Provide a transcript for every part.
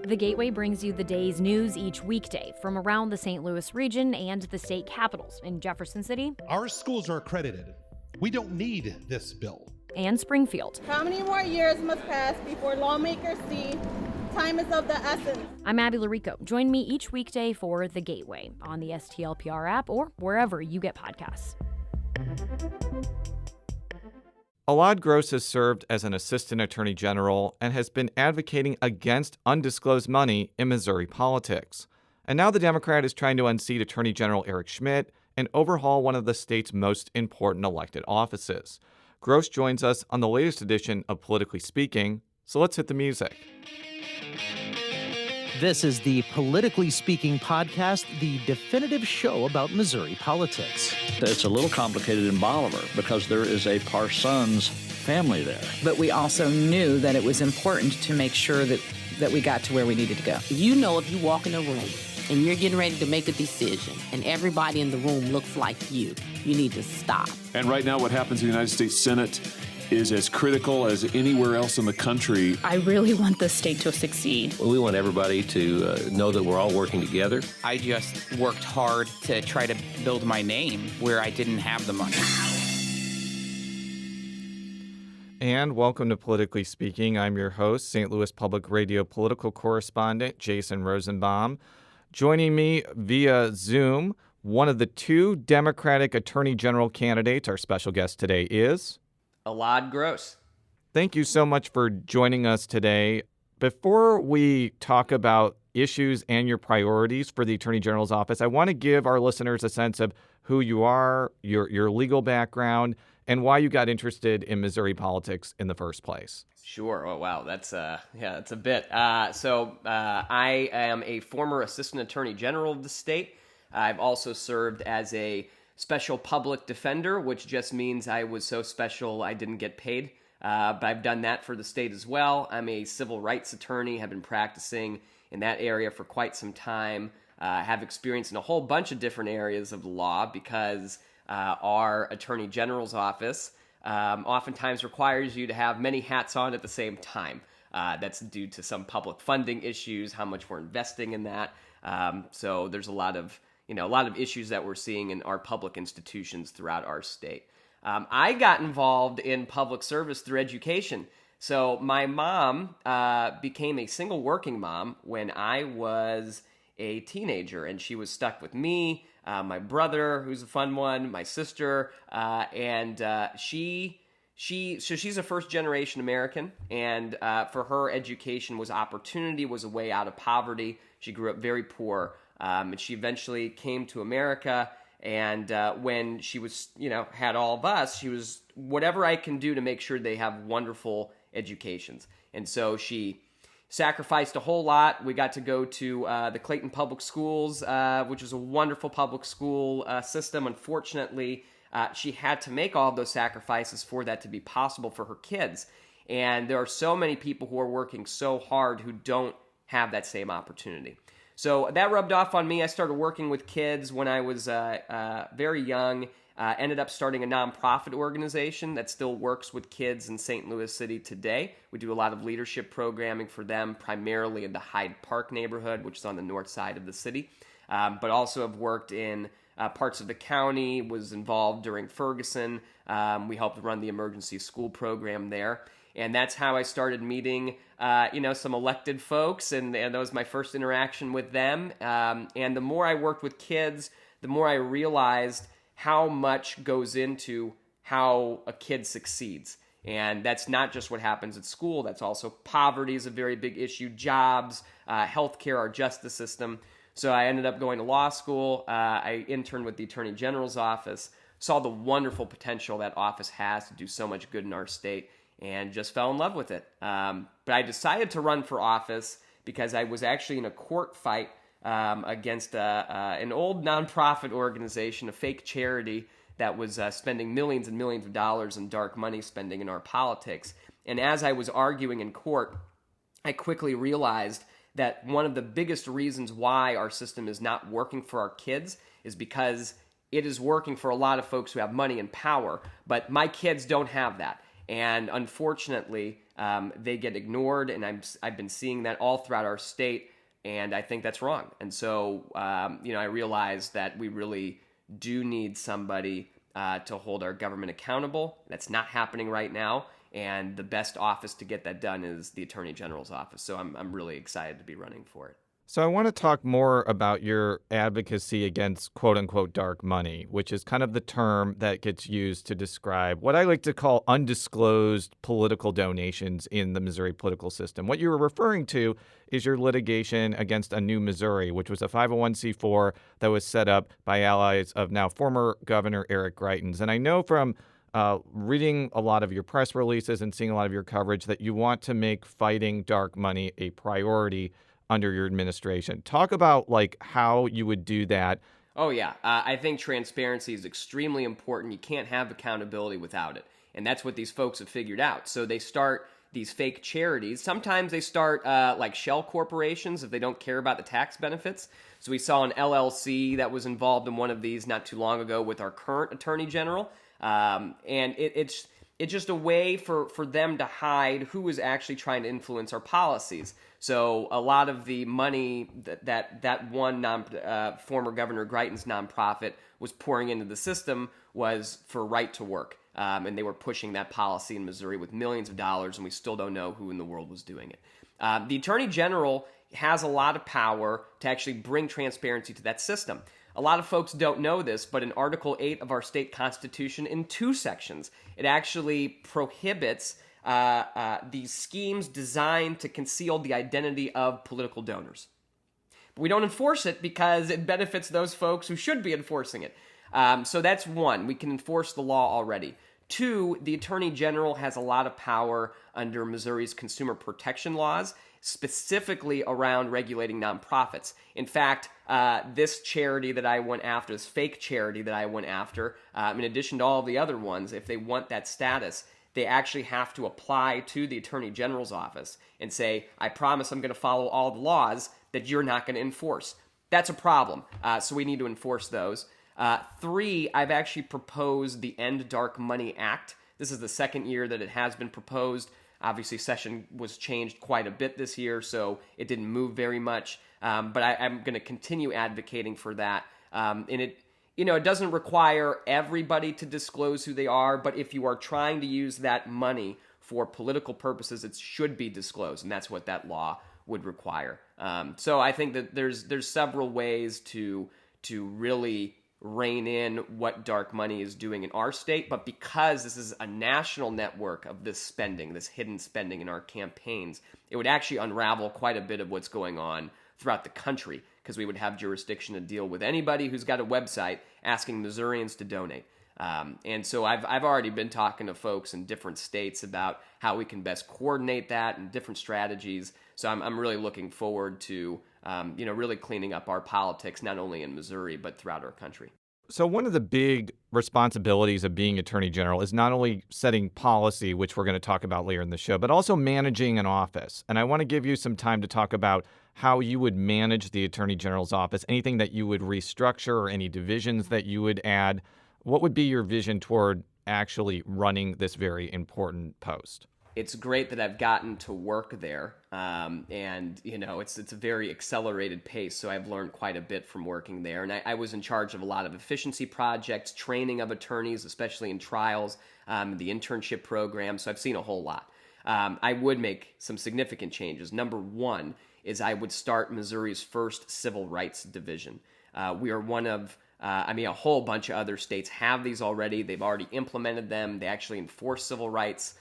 The Gateway brings you the day's news each weekday from around the St. Louis region and the state capitals in Jefferson City. Our schools are accredited. We don't need this bill. And Springfield. How many more years must pass before lawmakers see time is of the essence? I'm Abby Larico. Join me each weekday for The Gateway on the STLPR app or wherever you get podcasts. Elad Gross has served as an assistant attorney general and has been advocating against undisclosed money in Missouri politics. And now the Democrat is trying to unseat Attorney General Eric Schmitt and overhaul one of the state's most important elected offices. Gross joins us on the latest edition of Politically Speaking, so let's hit the music. This is the Politically Speaking podcast, the definitive show about Missouri politics. It's a little complicated in Bolivar because there is a Parsons family there. But we also knew that it was important to make sure that we got to where we needed to go. You know, if you walk in a room and you're getting ready to make a decision and everybody in the room looks like you need to stop. And right now what happens in the United States Senate is as critical as anywhere else in the country. I really want the state to succeed. Well, we want everybody to know that we're all working together. I just worked hard to try to build my name where I didn't have the money. And welcome to Politically Speaking. I'm your host, St. Louis Public Radio political correspondent Jason Rosenbaum. Joining me via Zoom, one of the two Democratic Attorney General candidates. Our special guest today is Elad Gross. Thank you so much for joining us today. Before we talk about issues and your priorities for the Attorney General's office, I want to give our listeners a sense of who you are, your legal background, and why you got interested in Missouri politics in the first place. Sure. Oh, wow. That's a bit. So I am a former Assistant Attorney General of the state. I've also served as a special public defender, which just means I was so special I didn't get paid. But I've done that for the state as well. I'm a civil rights attorney, have been practicing in that area for quite some time, have experience in a whole bunch of different areas of the law because our Attorney General's office oftentimes requires you to have many hats on at the same time. That's due to some public funding issues, how much we're investing in that. So there's a lot of issues that we're seeing in our public institutions throughout our state. I got involved in public service through education. So my mom became a single working mom when I was a teenager, and she was stuck with me, my brother, who's a fun one, my sister, and she's a first-generation American, and for her, education was opportunity, was a way out of poverty. She grew up very poor. And she eventually came to America, and when she was, had all of us, she was, whatever I can do to make sure they have wonderful educations. And so she sacrificed a whole lot. We got to go to the Clayton Public Schools, which is a wonderful public school system. Unfortunately, she had to make all of those sacrifices for that to be possible for her kids. And there are so many people who are working so hard who don't have that same opportunity. So that rubbed off on me. I started working with kids when I was very young, ended up starting a nonprofit organization that still works with kids in St. Louis City today. We do a lot of leadership programming for them, primarily in the Hyde Park neighborhood, which is on the north side of the city, but also have worked in parts of the county, was involved during Ferguson. We helped run the emergency school program there. And that's how I started meeting, some elected folks, and that was my first interaction with them. And the more I worked with kids, the more I realized how much goes into how a kid succeeds. And that's not just what happens at school. That's also poverty is a very big issue, jobs, healthcare, our justice system. So I ended up going to law school. I interned with the Attorney General's office, saw the wonderful potential that office has to do so much good in our state, and just fell in love with it. But I decided to run for office because I was actually in a court fight against an old nonprofit organization, a fake charity that was spending millions and millions of dollars in dark money spending in our politics. And as I was arguing in court, I quickly realized that one of the biggest reasons why our system is not working for our kids is because it is working for a lot of folks who have money and power, but my kids don't have that. And unfortunately, they get ignored, and I've been seeing that all throughout our state, and I think that's wrong. And so, I realize that we really do need somebody to hold our government accountable. That's not happening right now, and the best office to get that done is the Attorney General's office. So I'm really excited to be running for it. So I want to talk more about your advocacy against quote-unquote dark money, which is kind of the term that gets used to describe what I like to call undisclosed political donations in the Missouri political system. What you were referring to is your litigation against A New Missouri, which was a 501c4 that was set up by allies of now former Governor Eric Greitens. And I know from reading a lot of your press releases and seeing a lot of your coverage that you want to make fighting dark money a priority under your administration. Talk about how you would do that. Oh, yeah. I think transparency is extremely important. You can't have accountability without it. And that's what these folks have figured out. So they start these fake charities. Sometimes they start like shell corporations if they don't care about the tax benefits. So we saw an LLC that was involved in one of these not too long ago with our current Attorney General. And it's just a way for them to hide who is actually trying to influence our policies. So a lot of the money that one former Governor Greitens nonprofit was pouring into the system was for right to work. And they were pushing that policy in Missouri with millions of dollars, and we still don't know who in the world was doing it. The Attorney General has a lot of power to actually bring transparency to that system. A lot of folks don't know this, but in Article 8 of our state constitution, in 2 sections, it actually prohibits these schemes designed to conceal the identity of political donors. But we don't enforce it because it benefits those folks who should be enforcing it. So that's one. We can enforce the law already. 2, the Attorney General has a lot of power under Missouri's consumer protection laws, specifically around regulating nonprofits. In fact, this charity that I went after, this fake charity that I went after, in addition to all the other ones, if they want that status, they actually have to apply to the Attorney General's office and say, I promise I'm going to follow all the laws that you're not going to enforce. That's a problem. So we need to enforce those. 3, I've actually proposed the End Dark Money Act. This is the second year that it has been proposed. Obviously, session was changed quite a bit this year, so it didn't move very much. But I'm going to continue advocating for that. And it doesn't require everybody to disclose who they are, but if you are trying to use that money for political purposes, it should be disclosed, and that's what that law would require. So I think that there's several ways to really rein in what dark money is doing in our state, but because this is a national network of this spending, this hidden spending in our campaigns, it would actually unravel quite a bit of what's going on throughout the country, because we would have jurisdiction to deal with anybody who's got a website asking Missourians to donate. And so I've already been talking to folks in different states about how we can best coordinate that and different strategies. So I'm really looking forward to really cleaning up our politics, not only in Missouri, but throughout our country. So one of the big responsibilities of being Attorney General is not only setting policy, which we're going to talk about later in the show, but also managing an office. And I want to give you some time to talk about how you would manage the Attorney General's office, anything that you would restructure or any divisions that you would add. What would be your vision toward actually running this very important post? It's great that I've gotten to work there, and it's a very accelerated pace, so I've learned quite a bit from working there. And I was in charge of a lot of efficiency projects, training of attorneys, especially in trials, the internship program, so I've seen a whole lot. I would make some significant changes. Number 1 is I would start Missouri's first civil rights division. We are one of a whole bunch of other states have these already. They've already implemented them. They actually enforce civil rights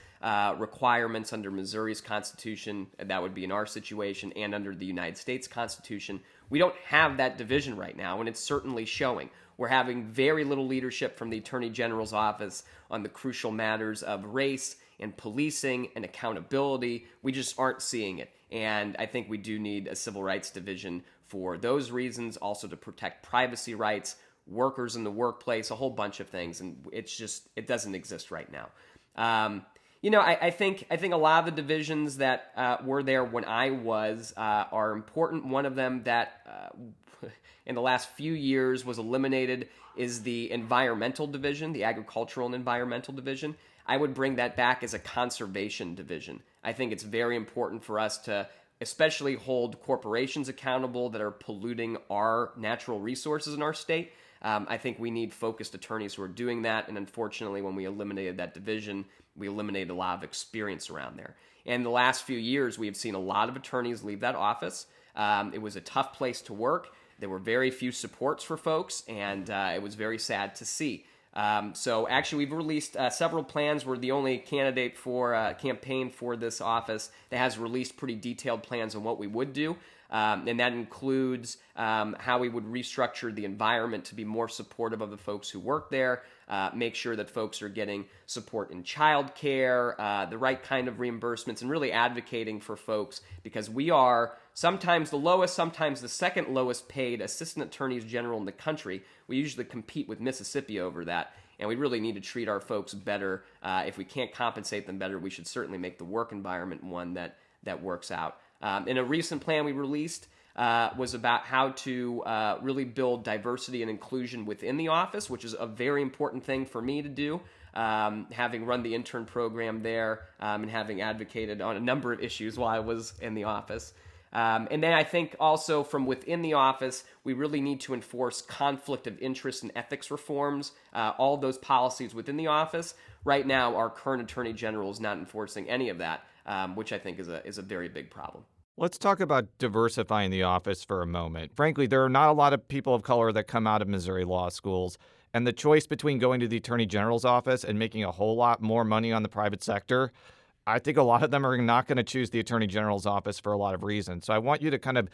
requirements under Missouri's Constitution. That would be in our situation, and under the United States Constitution. We don't have that division right now, and it's certainly showing. We're having very little leadership from the Attorney General's office on the crucial matters of race and policing and accountability. We just aren't seeing it. And I think we do need a civil rights division for those reasons, also to protect privacy rights, workers in the workplace, a whole bunch of things. And it doesn't exist right now. I think a lot of the divisions that were there when I was are important. One of them that in the last few years was eliminated is the environmental division, the agricultural and environmental division. I would bring that back as a conservation division. I think it's very important for us to especially hold corporations accountable that are polluting our natural resources in our state. I think we need focused attorneys who are doing that, and unfortunately, when we eliminated that division, we eliminated a lot of experience around there. And the last few years, we have seen a lot of attorneys leave that office. It was a tough place to work. There were very few supports for folks, and it was very sad to see. So actually, we've released several plans. We're the only candidate for campaign for this office that has released pretty detailed plans on what we would do. And that includes how we would restructure the environment to be more supportive of the folks who work there, make sure that folks are getting support in childcare, the right kind of reimbursements, and really advocating for folks, because we are sometimes the lowest, sometimes the second lowest paid assistant attorneys general in the country. We usually compete with Mississippi over that, and we really need to treat our folks better. If we can't compensate them better, we should certainly make the work environment one that works out. In a recent plan we released was about how to really build diversity and inclusion within the office, which is a very important thing for me to do, having run the intern program there and having advocated on a number of issues while I was in the office. And then I think also from within the office, we really need to enforce conflict of interest and ethics reforms, all those policies within the office. Right now, our current Attorney General is not enforcing any of that, which I think is a very big problem. Let's talk about diversifying the office for a moment. Frankly, there are not a lot of people of color that come out of Missouri law schools, and the choice between going to the Attorney General's office and making a whole lot more money on the private sector, I think a lot of them are not going to choose the Attorney General's office for a lot of reasons. So I want you to kind of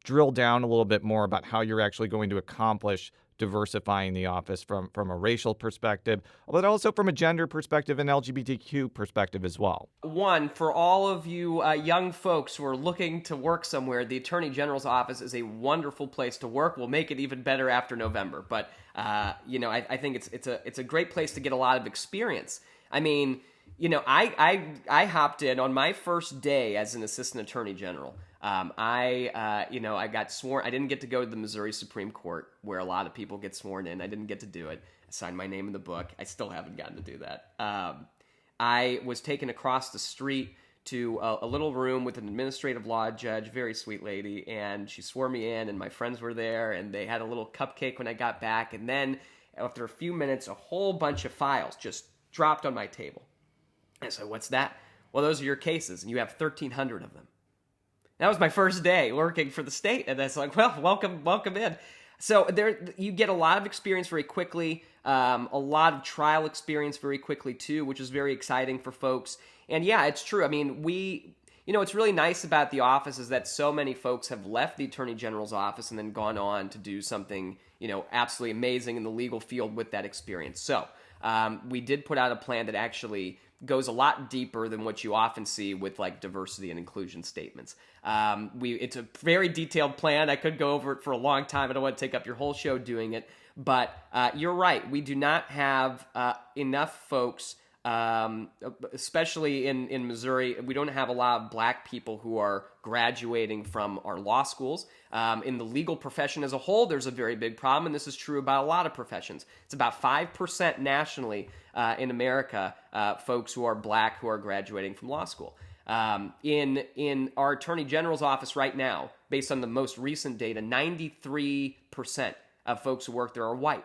drill down a little bit more about how you're actually going to accomplish diversifying the office from a racial perspective, but also from a gender perspective and LGBTQ perspective as well. One, for all of you young folks who are looking to work somewhere, the Attorney General's office is a wonderful place to work. We'll make it even better after November. But, I think it's a great place to get a lot of experience. I mean, I hopped in on my first day as an assistant attorney general. I got sworn. I didn't get to go to the Missouri Supreme Court where a lot of people get sworn in. I didn't get to do it. I signed my name in the book. I still haven't gotten to do that. I was taken across the street to a little room with an administrative law judge, very sweet lady, and she swore me in, and my friends were there, and they had a little cupcake when I got back. And then after a few minutes, a whole bunch of files just dropped on my table. And I said, "What's that?" "Well, those are your cases, and you have 1,300 of them." That was my first day working for the state, and that's like, well, welcome in. So there, you get a lot of experience very quickly, a lot of trial experience very quickly too, which is very exciting for folks. And yeah, it's true. I mean, what's really nice about the office is that so many folks have left the Attorney General's office and then gone on to do something, absolutely amazing in the legal field with that experience. So we did put out a plan that actually goes a lot deeper than what you often see with like diversity and inclusion statements. It's a very detailed plan. I could go over it for a long time. I don't want to take up your whole show doing it, but you're right. We do not have enough folks, especially in Missouri. We don't have a lot of black people who are graduating from our law schools. In the legal profession as a whole, there's a very big problem, and this is true about a lot of professions. It's about 5% nationally in America, folks who are black who are graduating from law school. In our Attorney General's office right now, based on the most recent data, 93% of folks who work there are white.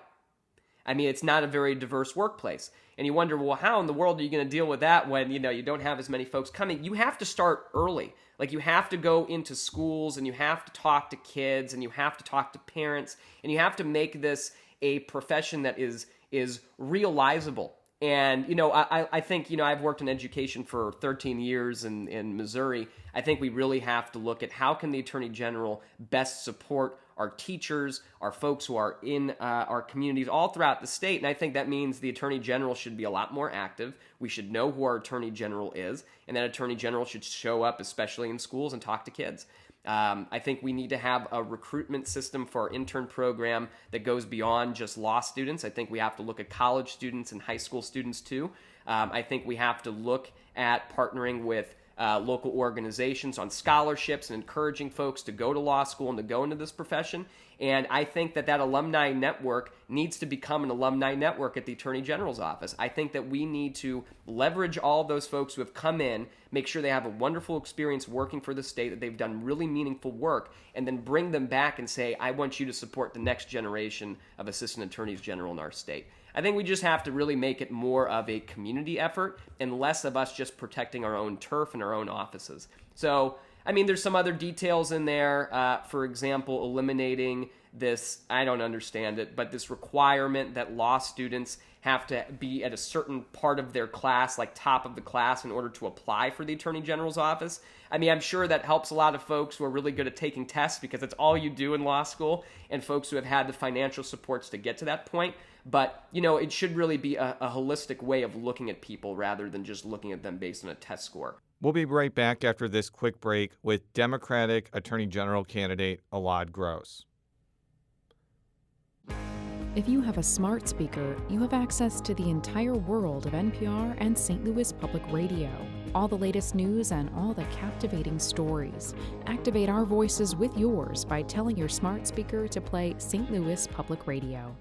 I mean, it's not a very diverse workplace. And you wonder, well, how in the world are you going to deal with that when, you don't have as many folks coming? You have to start early. Like, you have to go into schools, and you have to talk to kids, and you have to talk to parents, and you have to make this a profession that is realizable. And, I think, I've worked in education for 13 years in Missouri. I think we really have to look at how can the Attorney General best support our teachers, our folks who are in our communities all throughout the state. And I think that means the Attorney General should be a lot more active. We should know who our Attorney General is, and that Attorney General should show up, especially in schools, and talk to kids. I think we need to have a recruitment system for our intern program that goes beyond just law students. I think we have to look at college students and high school students too. I think we have to look at partnering with local organizations on scholarships and encouraging folks to go to law school and to go into this profession. And I think that alumni network needs to become an alumni network at the Attorney General's office. I think that we need to leverage all those folks who have come in, make sure they have a wonderful experience working for the state, that they've done really meaningful work, and then bring them back and say, I want you to support the next generation of assistant attorneys general in our state. I think we just have to really make it more of a community effort and less of us just protecting our own turf and our own offices. So, I mean, there's some other details in there. For example, eliminating this, I don't understand it, but this requirement that law students have to be at a certain part of their class, like top of the class, in order to apply for the Attorney General's office. I mean, I'm sure that helps a lot of folks who are really good at taking tests because it's all you do in law school, and folks who have had the financial supports to get to that point. But, you know, it should really be a holistic way of looking at people rather than just looking at them based on a test score. We'll be right back after this quick break with Democratic Attorney General candidate Elad Gross. If you have a smart speaker, you have access to the entire world of NPR and St. Louis Public Radio. All the latest news and all the captivating stories. Activate our voices with yours by telling your smart speaker to play St. Louis Public Radio.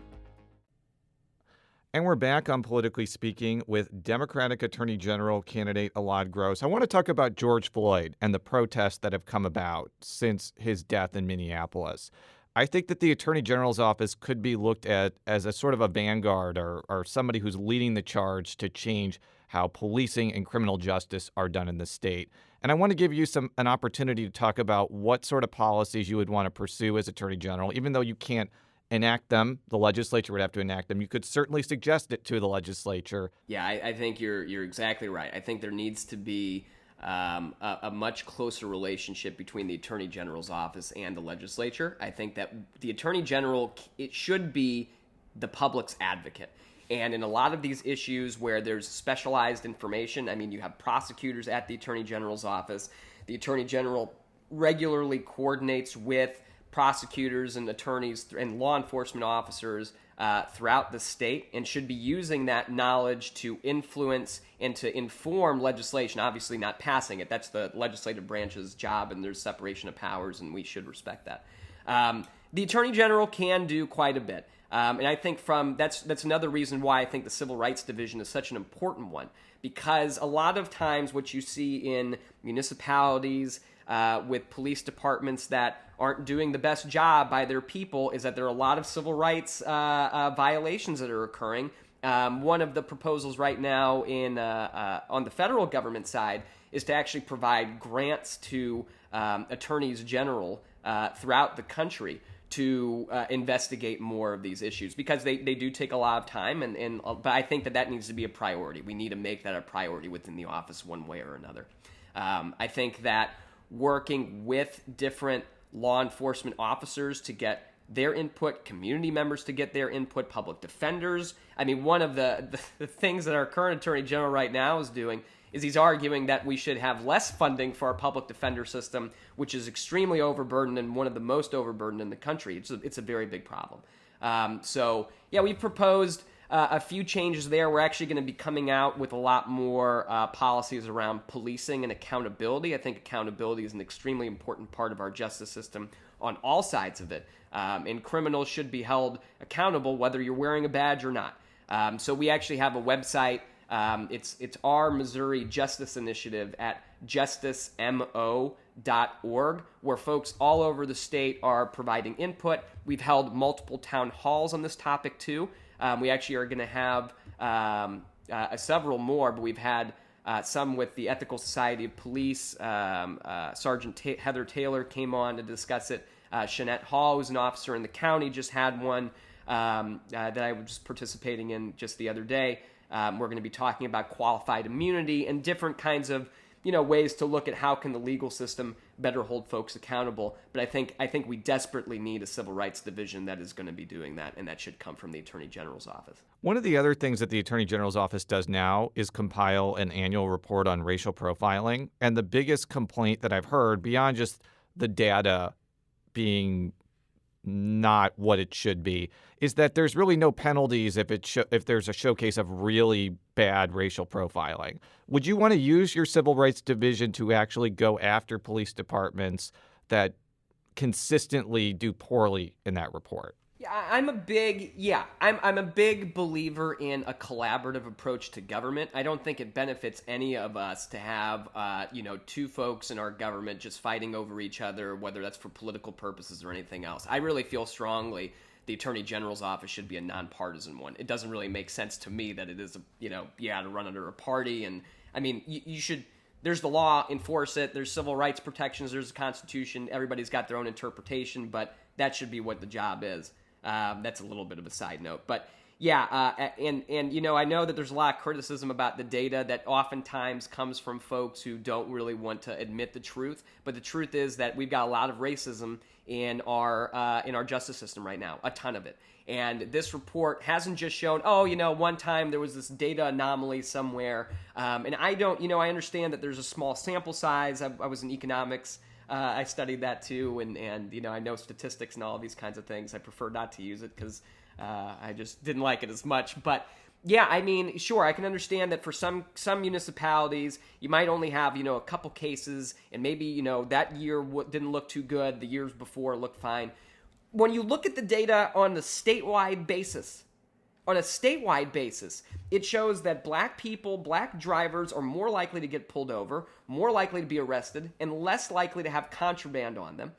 And we're back on Politically Speaking with Democratic Attorney General candidate Elad Gross. I want to talk about George Floyd and the protests that have come about since his death in Minneapolis. I think that the Attorney General's office could be looked at as a sort of a vanguard or somebody who's leading the charge to change how policing and criminal justice are done in the state. And I want to give you an opportunity to talk about what sort of policies you would want to pursue as Attorney General, even though you can't enact them. The legislature would have to enact them. You could certainly suggest it to the legislature. Yeah, I think you're exactly right. I think there needs to be a much closer relationship between the Attorney General's office and the legislature. I think that the Attorney General, it should be the public's advocate. And in a lot of these issues where there's specialized information, I mean, you have prosecutors at the Attorney General's office. The Attorney General regularly coordinates with prosecutors and attorneys and law enforcement officers throughout the state and should be using that knowledge to influence and to inform legislation, obviously not passing it. That's the legislative branch's job, and there's separation of powers, and we should respect that. The Attorney General can do quite a bit. And I think that's another reason why I think the Civil Rights Division is such an important one, because a lot of times what you see in municipalities with police departments that aren't doing the best job by their people is that there are a lot of civil rights violations that are occurring. One of the proposals right now on the federal government side is to actually provide grants to attorneys general throughout the country to investigate more of these issues, because they do take a lot of time, but I think that needs to be a priority. We need to make that a priority within the office one way or another. I think that working with different law enforcement officers to get their input, community members to get their input, public defenders. I mean, one of the things that our current Attorney General right now is doing is he's arguing that we should have less funding for our public defender system, which is extremely overburdened and one of the most overburdened in the country. It's a very big problem. So, yeah, we've proposed a few changes there. We're actually going to be coming out with a lot more policies around policing and accountability. I think accountability is an extremely important part of our justice system on all sides of it. And criminals should be held accountable whether you're wearing a badge or not. So we actually have a website. It's our Missouri Justice Initiative at justicemo.org, where folks all over the state are providing input. We've held multiple town halls on this topic too. We actually are going to have several more, but we've had some with the Ethical Society of Police. Sergeant Heather Taylor came on to discuss it. Shanette Hall, who's an officer in the county, just had one that I was participating in just the other day. We're going to be talking about qualified immunity and different kinds of ways to look at how can the legal system better hold folks accountable. But I think we desperately need a civil rights division that is going to be doing that, and that should come from the Attorney General's office. One of the other things that the Attorney General's office does now is compile an annual report on racial profiling. And the biggest complaint that I've heard, beyond just the data being not what it should be, is that there's really no penalties if there's a showcase of really bad racial profiling. Would you want to use your civil rights division to actually go after police departments that consistently do poorly in that report? Yeah, I'm a big believer in a collaborative approach to government. I don't think it benefits any of us to have, two folks in our government just fighting over each other, whether that's for political purposes or anything else. I really feel strongly the Attorney General's office should be a nonpartisan one. It doesn't really make sense to me that it is, to run under a party. And I mean, you should. There's the law, enforce it. There's civil rights protections. There's a Constitution. Everybody's got their own interpretation, but that should be what the job is. That's a little bit of a side note, but yeah, I know that there's a lot of criticism about the data that oftentimes comes from folks who don't really want to admit the truth. But the truth is that we've got a lot of racism in our justice system right now, a ton of it. And this report hasn't just shown, one time there was this data anomaly somewhere. And I understand that there's a small sample size. I was in economics. I studied that too, and I know statistics and all these kinds of things. I prefer not to use it because I just didn't like it as much. But yeah, I mean, sure, I can understand that for some municipalities, you might only have a couple cases, and maybe that year didn't look too good. The years before looked fine. When you look at the data on a statewide basis, it shows that black drivers are more likely to get pulled over, more likely to be arrested, and less likely to have contraband on them.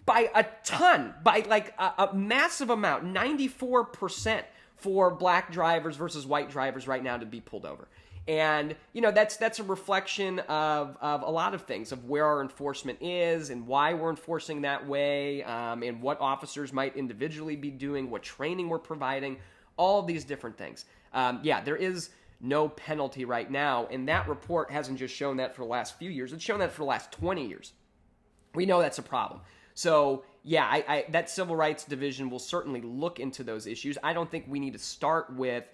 By a ton, by like a massive amount, 94% for black drivers versus white drivers right now to be pulled over. And, that's a reflection of a lot of things, of where our enforcement is and why we're enforcing that way, and what officers might individually be doing, what training we're providing, all of these different things. There is no penalty right now, and that report hasn't just shown that for the last few years. It's shown that for the last 20 years. We know that's a problem. So, that Civil Rights Division will certainly look into those issues. I don't think we need to start with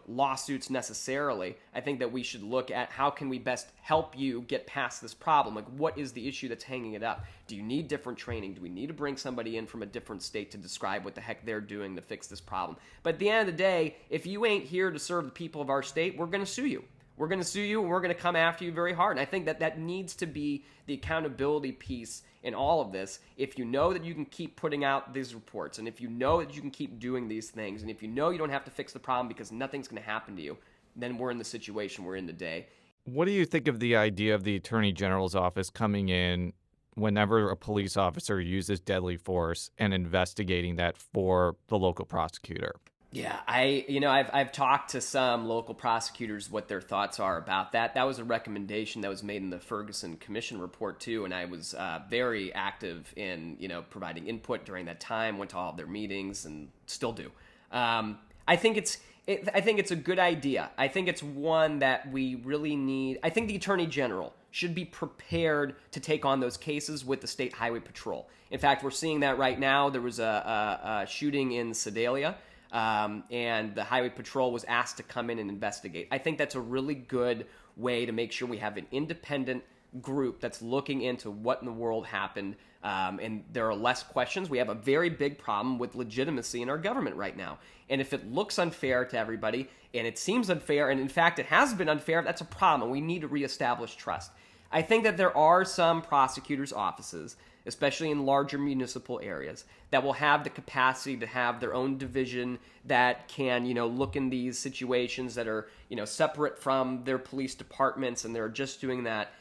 lawsuits necessarily. I think that we should look at how can we best help you get past this problem? Like, what is the issue that's hanging it up? Do you need different training? Do we need to bring somebody in from a different state to describe what the heck they're doing to fix this problem? But at the end of the day, if you ain't here to serve the people of our state, we're going to sue you. We're going to sue you, and we're going to come after you very hard. And I think that needs to be the accountability piece in all of this. If you know that you can keep putting out these reports, and if you know that you can keep doing these things, and if you know you don't have to fix the problem because nothing's going to happen to you, then we're in the situation we're in today. What do you think of the idea of the Attorney General's office coming in whenever a police officer uses deadly force and investigating that for the local prosecutor? Yeah, I've talked to some local prosecutors what their thoughts are about that. That was a recommendation that was made in the Ferguson Commission report too, and I was very active in providing input during that time. Went to all of their meetings and still do. I think it's a good idea. I think it's one that we really need. I think the Attorney General should be prepared to take on those cases with the State Highway Patrol. In fact, we're seeing that right now. There was a shooting in Sedalia. And the Highway Patrol was asked to come in and investigate. I think that's a really good way to make sure we have an independent group that's looking into what in the world happened, and there are less questions. We have a very big problem with legitimacy in our government right now. And if it looks unfair to everybody, and it seems unfair, and in fact it has been unfair, that's a problem. We need to reestablish trust. I think that there are some prosecutors' offices, especially in larger municipal areas, that will have the capacity to have their own division that can, look in these situations that are, separate from their police departments, and they're just doing that.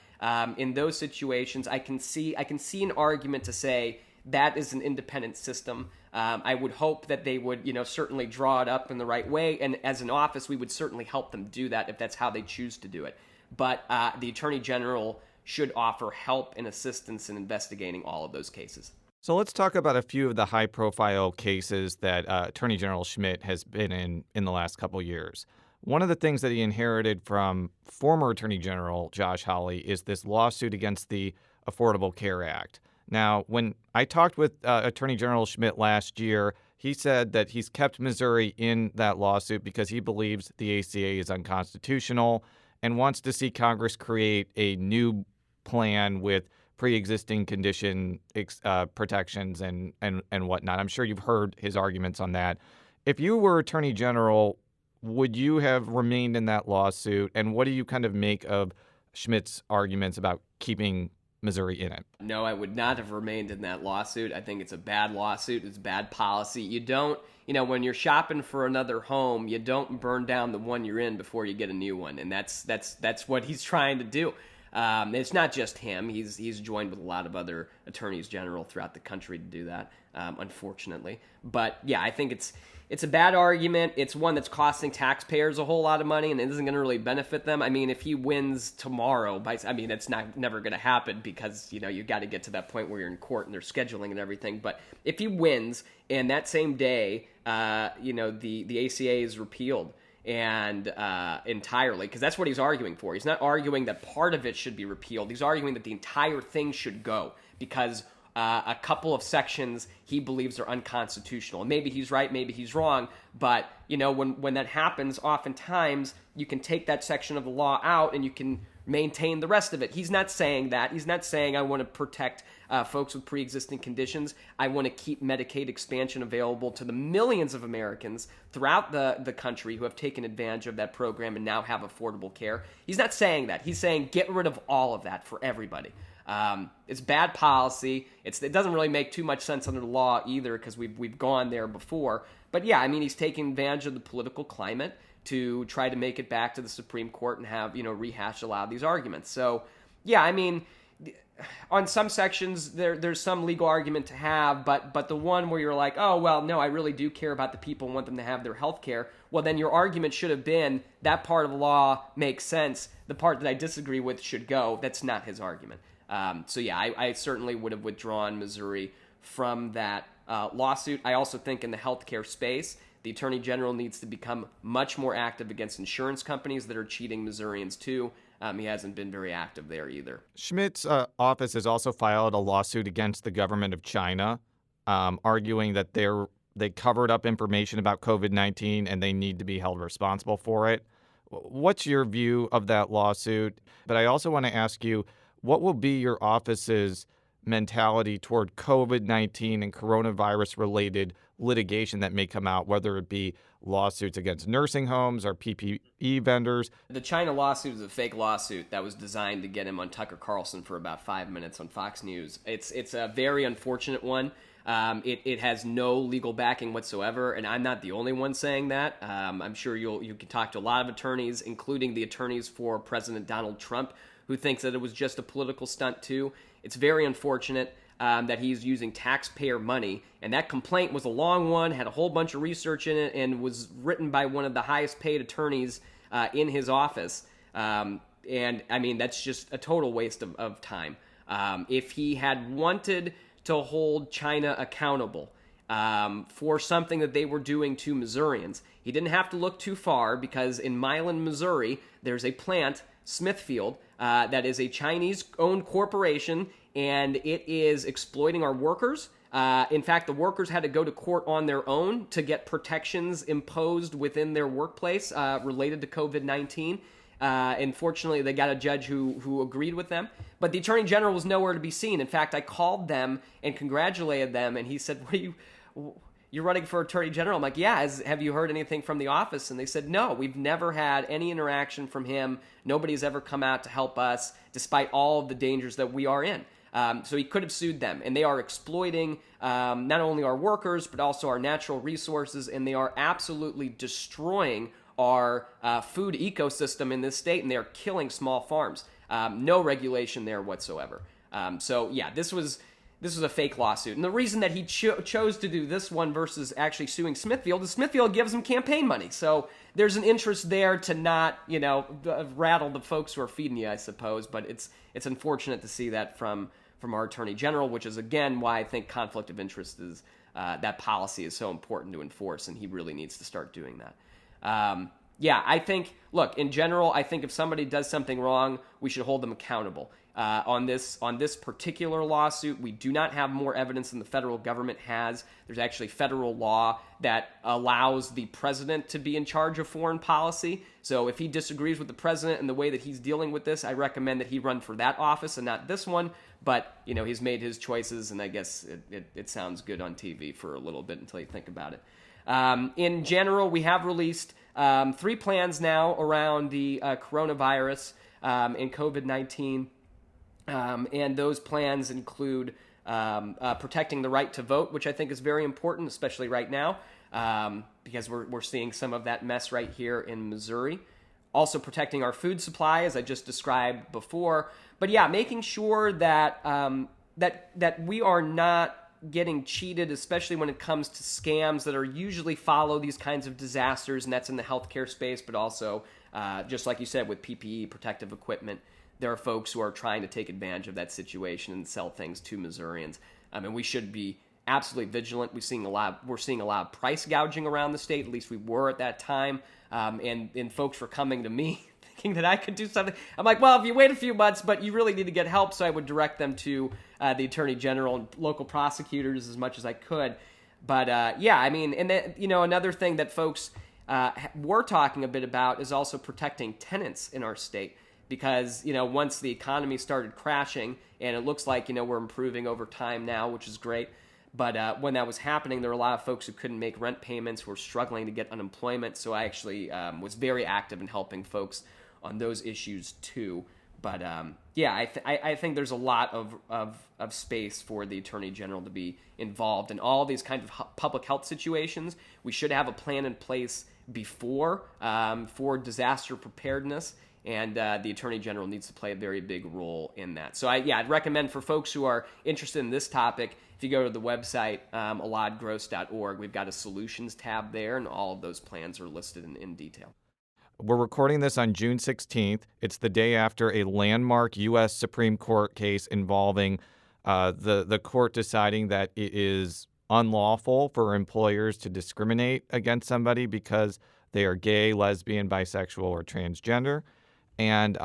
In those situations, I can see an argument to say that is an independent system. I would hope that they would, certainly draw it up in the right way, and as an office, we would certainly help them do that if that's how they choose to do it. But the Attorney General should offer help and assistance in investigating all of those cases. So let's talk about a few of the high-profile cases that Attorney General Schmidt has been in the last couple years. One of the things that he inherited from former Attorney General Josh Hawley is this lawsuit against the Affordable Care Act. Now, when I talked with Attorney General Schmidt last year, he said that he's kept Missouri in that lawsuit because he believes the ACA is unconstitutional and wants to see Congress create a new plan with pre-existing condition protections and whatnot. I'm sure you've heard his arguments on that. If you were Attorney General, would you have remained in that lawsuit? And what do you kind of make of Schmidt's arguments about keeping Missouri in it? No, I would not have remained in that lawsuit. I think it's a bad lawsuit. It's bad policy. You don't, when you're shopping for another home, you don't burn down the one you're in before you get a new one. And that's what he's trying to do. It's not just him. He's joined with a lot of other attorneys general throughout the country to do that, unfortunately. But yeah, I think it's a bad argument. It's one that's costing taxpayers a whole lot of money, and it isn't going to really benefit them. I mean, if he wins tomorrow, it's never going to happen because you got to get to that point where you're in court and they're scheduling and everything. But if he wins, and that same day, the ACA is repealed and entirely, because that's what he's arguing for. He's not arguing that part of it should be repealed. He's arguing that the entire thing should go because a couple of sections he believes are unconstitutional. And maybe he's right, maybe he's wrong, but when that happens, oftentimes you can take that section of the law out and you can maintain the rest of it. He's not saying that. He's not saying I want to protect folks with pre-existing conditions. I want to keep Medicaid expansion available to the millions of Americans throughout the country who have taken advantage of that program and now have affordable care. He's not saying that. He's saying get rid of all of that for everybody. It's bad policy. It doesn't really make too much sense under the law either because we've gone there before. But yeah, I mean, he's taking advantage of the political climate to try to make it back to the Supreme Court and have, rehash a lot of these arguments. So yeah, I mean, on some sections there's some legal argument to have, but the one where you're like, oh, well, no, I really do care about the people and want them to have their health care. Well, then your argument should have been that part of the law makes sense. The part that I disagree with should go. That's not his argument. So yeah, I certainly would have withdrawn Missouri from that lawsuit. I also think in the healthcare space, the Attorney General needs to become much more active against insurance companies that are cheating Missourians too. He hasn't been very active there either. Schmidt's office has also filed a lawsuit against the government of China, arguing that they covered up information about COVID-19 and they need to be held responsible for it. What's your view of that lawsuit? But I also want to ask you, what will be your office's mentality toward COVID-19 and coronavirus-related litigation that may come out, whether it be lawsuits against nursing homes or PPE vendors? The China lawsuit is a fake lawsuit that was designed to get him on Tucker Carlson for about 5 minutes on Fox News. It's a very unfortunate one. It has no legal backing whatsoever, and I'm not the only one saying that. I'm sure you can talk to a lot of attorneys, including the attorneys for President Donald Trump, who thinks that it was just a political stunt too. It's very unfortunate that he's using taxpayer money, and that complaint was a long one, had a whole bunch of research in it, and was written by one of the highest paid attorneys in his office. And I mean, that's just a total waste of time. If he had wanted to hold China accountable for something that they were doing to Missourians, he didn't have to look too far, because in Milan, Missouri, there's a plant, Smithfield, that is a Chinese-owned corporation, and it is exploiting our workers. In fact, the workers had to go to court on their own to get protections imposed within their workplace related to COVID-19. Unfortunately, they got a judge who agreed with them. But the Attorney General was nowhere to be seen. In fact, I called them and congratulated them, and he said, you're running for Attorney General? I'm like, yeah, have you heard anything from the office? And they said, no, we've never had any interaction from him. Nobody's ever come out to help us, despite all of the dangers that we are in. So he could have sued them, and they are exploiting not only our workers, but also our natural resources, and they are absolutely destroying our food ecosystem in this state, and they are killing small farms. No regulation there whatsoever. So yeah, this was a fake lawsuit. And the reason that he chose to do this one versus actually suing Smithfield is Smithfield gives him campaign money. So there's an interest there to not, rattle the folks who are feeding you, I suppose. But it's unfortunate to see that from our Attorney General, which is, again, why I think conflict of interest that policy is so important to enforce, and he really needs to start doing that. Yeah, I think, look, in general, I think if somebody does something wrong, we should hold them accountable. On this particular lawsuit, we do not have more evidence than the federal government has. There's actually federal law that allows the president to be in charge of foreign policy. So if he disagrees with the president and the way that he's dealing with this, I recommend that he run for that office and not this one. But, he's made his choices, and I guess it sounds good on TV for a little bit until you think about it. In general, we have released 3 plans now around the coronavirus and COVID-19. And those plans include protecting the right to vote, which I think is very important, especially right now, because we're seeing some of that mess right here in Missouri. Also protecting our food supply, as I just described before. But yeah, making sure that that we are not getting cheated, especially when it comes to scams that are usually follow these kinds of disasters, and that's in the healthcare space, but also, just like you said, with PPE, protective equipment. There are folks who are trying to take advantage of that situation and sell things to Missourians. And we should be absolutely vigilant. We're seeing a lot of price gouging around the state. At least we were at that time. And folks were coming to me thinking that I could do something. I'm like, well, if you wait a few months, but you really need to get help. So I would direct them to the Attorney General and local prosecutors as much as I could. But and then, another thing that folks were talking a bit about is also protecting tenants in our state. Because, once the economy started crashing, and it looks like, we're improving over time now, which is great. But when that was happening, there were a lot of folks who couldn't make rent payments, who were struggling to get unemployment. So I actually was very active in helping folks on those issues too. But I think there's a lot of space for the Attorney General to be involved in all these kinds of public health situations. We should have a plan in place before for disaster preparedness. And the Attorney General needs to play a very big role in that. So, I'd recommend for folks who are interested in this topic, if you go to the website, eladgross.org, we've got a solutions tab there, and all of those plans are listed in detail. We're recording this on June 16th. It's the day after a landmark U.S. Supreme Court case involving the court deciding that it is unlawful for employers to discriminate against somebody because they are gay, lesbian, bisexual, or transgender. And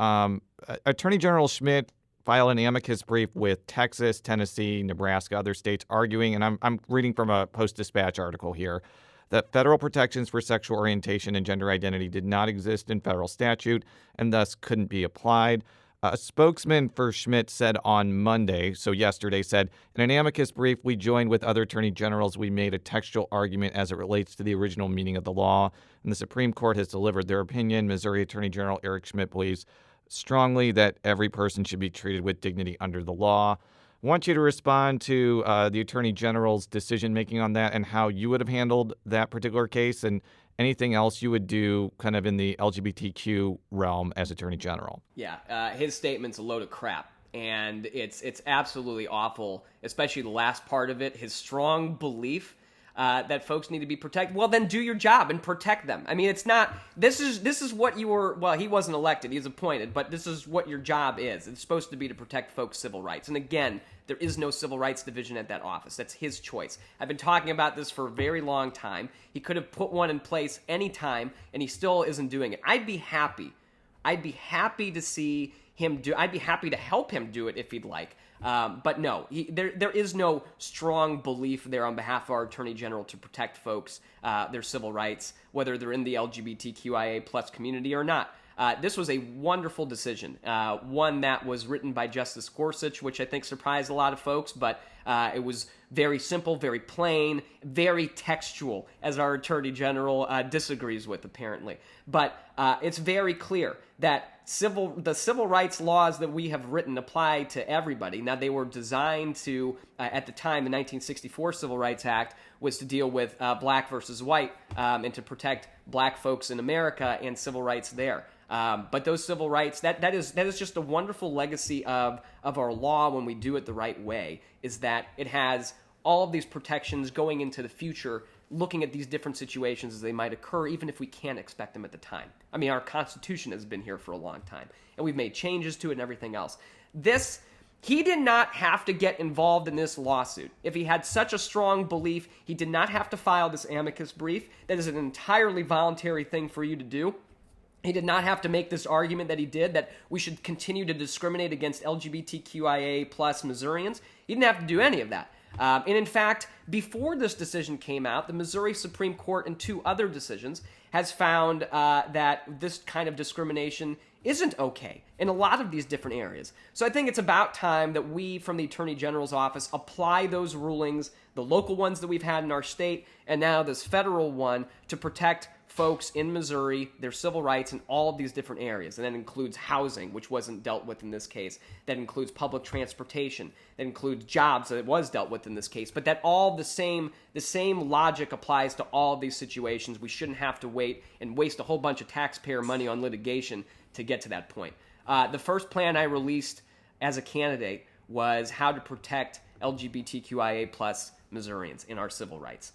Attorney General Schmidt filed an amicus brief with Texas, Tennessee, Nebraska, other states arguing, and I'm reading from a Post-Dispatch article here, that federal protections for sexual orientation and gender identity did not exist in federal statute and thus couldn't be applied. A spokesman for Schmidt said on Monday, so yesterday, said, in an amicus brief we joined with other attorney generals, we made a textual argument as it relates to the original meaning of the law, and the Supreme Court has delivered their opinion. Missouri Attorney General Eric Schmidt believes strongly that every person should be treated with dignity under the law. I want you to respond to the Attorney General's decision-making on that and how you would have handled that particular case and anything else you would do kind of in the LGBTQ realm as Attorney General. Yeah, his statement's a load of crap, and it's absolutely awful, especially the last part of it, his strong belief that folks need to be protected. Well, then do your job and protect them. I mean, it's not, this is what you were, well, he wasn't elected, he's appointed, but this is what your job is. It's supposed to be to protect folks' civil rights. And again, there is no civil rights division at that office. That's his choice. I've been talking about this for a very long time. He could have put one in place any time, and he still isn't doing it. I'd be happy to see him do, I'd be happy to help him do it if he'd like. But no, there is no strong belief there on behalf of our Attorney General to protect folks, their civil rights, whether they're in the LGBTQIA plus community or not. This was a wonderful decision, one that was written by Justice Gorsuch, which I think surprised a lot of folks, but it was very simple, very plain, very textual, as our Attorney General disagrees with, apparently. But it's very clear that the civil rights laws that we have written apply to everybody. Now, they were designed to, at the time, the 1964 Civil Rights Act was to deal with black versus white and to protect black folks in America and civil rights there. But those civil rights, that is just a wonderful legacy of our law when we do it the right way, is that it has all of these protections going into the future, looking at these different situations as they might occur, even if we can't expect them at the time. I mean, our Constitution has been here for a long time, and we've made changes to it and everything else. He did not have to get involved in this lawsuit. If he had such a strong belief, he did not have to file this amicus brief. That is an entirely voluntary thing for you to do. He did not have to make this argument that he did, that we should continue to discriminate against LGBTQIA plus Missourians. He didn't have to do any of that. And in fact, before this decision came out, the Missouri Supreme Court in 2 other decisions has found that this kind of discrimination isn't okay in a lot of these different areas. So I think it's about time that we, from the Attorney General's office, apply those rulings, the local ones that we've had in our state, and now this federal one, to protect folks in Missouri, their civil rights in all of these different areas. And that includes housing, which wasn't dealt with in this case. That includes public transportation. That includes jobs, that was dealt with in this case. But that all the same logic applies to all of these situations. We shouldn't have to wait and waste a whole bunch of taxpayer money on litigation to get to that point. The first plan I released as a candidate was how to protect LGBTQIA plus Missourians in our civil rights.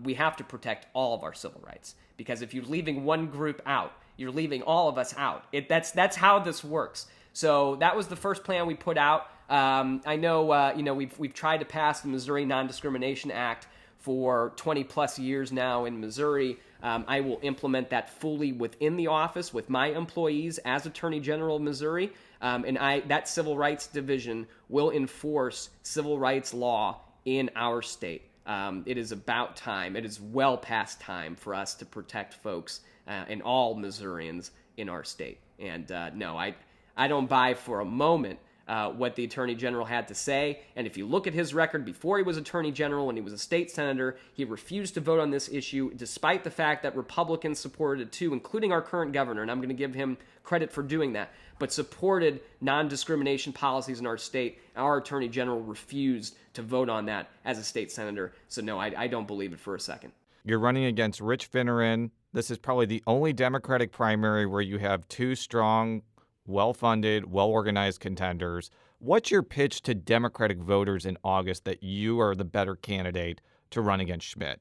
We have to protect all of our civil rights, because if you're leaving one group out, you're leaving all of us out. That's how this works. So that was the first plan we put out. I know, we've tried to pass the Missouri Non-Discrimination Act for 20 plus years now in Missouri. I will implement that fully within the office with my employees as Attorney General of Missouri. And that Civil Rights Division will enforce civil rights law in our state. It is about time. It is well past time for us to protect folks and all Missourians in our state. And no, I don't buy for a moment what the Attorney General had to say. And if you look at his record before he was Attorney General and he was a state senator, he refused to vote on this issue despite the fact that Republicans supported it too, including our current governor, and I'm going to give him credit for doing that, but supported non-discrimination policies in our state. Our Attorney General refused to vote on that as a state senator. So no, I don't believe it for a second. You're running against Rich Finneran. This is probably the only Democratic primary where you have 2 strong, well-funded, well-organized contenders. What's your pitch to Democratic voters in August that you are the better candidate to run against Schmidt?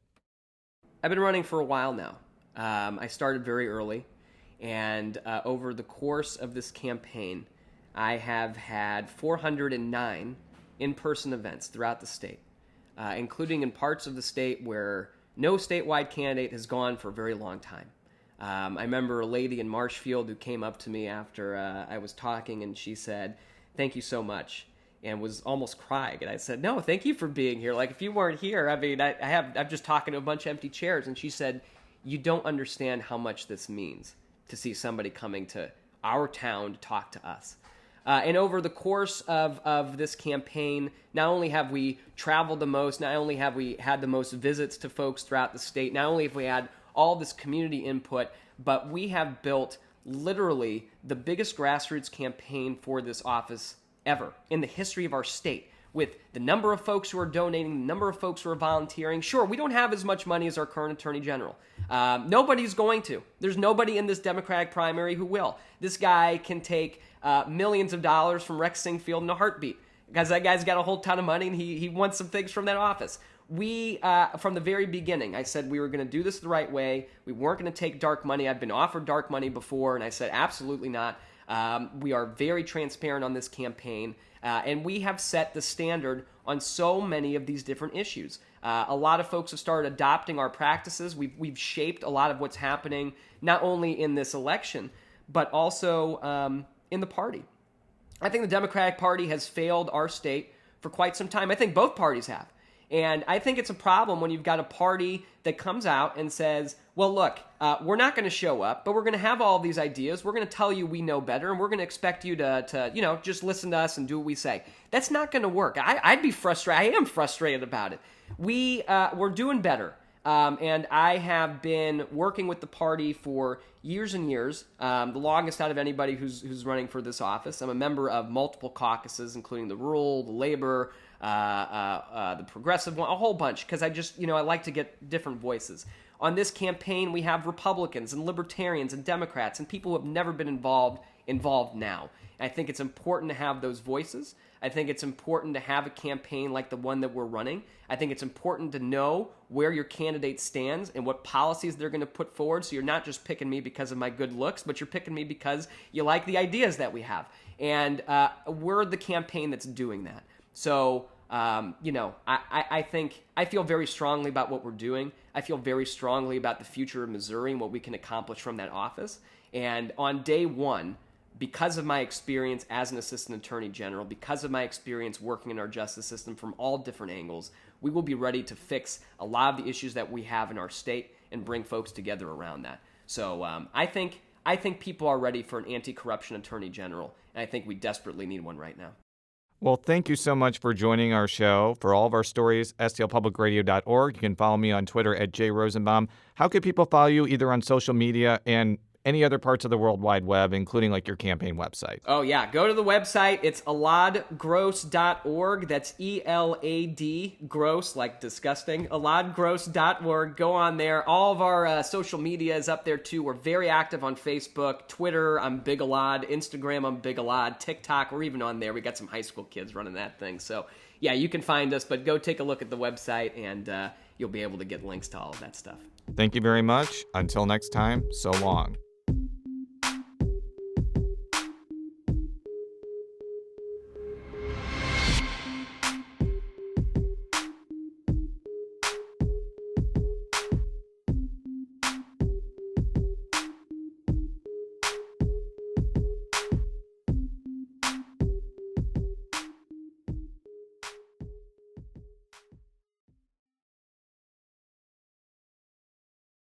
I've been running for a while now. I started very early, and over the course of this campaign, I have had 409 in-person events throughout the state, including in parts of the state where no statewide candidate has gone for a very long time. I remember a lady in Marshfield who came up to me after I was talking, and she said, "Thank you so much," and was almost crying. And I said, "No, thank you for being here. Like, if you weren't here, I mean, I'm just talking to a bunch of empty chairs." And she said, "You don't understand how much this means to see somebody coming to our town to talk to us." And over the course of this campaign, not only have we traveled the most, not only have we had the most visits to folks throughout the state, not only have we had all this community input, but we have built literally the biggest grassroots campaign for this office ever in the history of our state, with the number of folks who are donating, the number of folks who are volunteering. Sure, we don't have as much money as our current Attorney General. Nobody's going to. There's nobody in this Democratic primary who will. This guy can take millions of dollars from Rex Singfield in a heartbeat, because that guy's got a whole ton of money and he wants some things from that office. We, from the very beginning, I said we were going to do this the right way. We weren't going to take dark money. I've been offered dark money before, and I said absolutely not. We are very transparent on this campaign, and we have set the standard on so many of these different issues. A lot of folks have started adopting our practices. We've shaped a lot of what's happening, not only in this election, but also in the party. I think the Democratic Party has failed our state for quite some time. I think both parties have. And I think it's a problem when you've got a party that comes out and says, well, look, we're not going to show up, but we're going to have all these ideas. We're going to tell you we know better, and we're going to expect you to just listen to us and do what we say. That's not going to work. I'd be frustrated. I am frustrated about it. We're doing better. And I have been working with the party for years and years, the longest out of anybody who's running for this office. I'm a member of multiple caucuses, including the rural, the labor, the progressive one, a whole bunch, because I like to get different voices. On this campaign, we have Republicans and Libertarians and Democrats and people who have never been involved now. And I think it's important to have those voices. I think it's important to have a campaign like the one that we're running. I think it's important to know where your candidate stands and what policies they're going to put forward, so you're not just picking me because of my good looks, but you're picking me because you like the ideas that we have. And we're the campaign that's doing that. So, I think I feel very strongly about what we're doing. I feel very strongly about the future of Missouri and what we can accomplish from that office. And on day one, because of my experience as an assistant attorney general, because of my experience working in our justice system from all different angles, we will be ready to fix a lot of the issues that we have in our state and bring folks together around that. So I think people are ready for an anti-corruption attorney general, and I think we desperately need one right now. Well, thank you so much for joining our show. For all of our stories, stlpublicradio.org. You can follow me on Twitter at @jrosenbaum. How can people follow you either on social media and any other parts of the World Wide Web, including like your campaign website? Oh, yeah. Go to the website. It's eladgross.org. That's E-L-A-D, gross, like disgusting. eladgross.org. Go on there. All of our social media is up there, too. We're very active on Facebook, Twitter, I'm Big Elad, Instagram, I'm Big Elad, TikTok, we're even on there. We got some high school kids running that thing. So, yeah, you can find us, but go take a look at the website, and you'll be able to get links to all of that stuff. Thank you very much. Until next time, so long.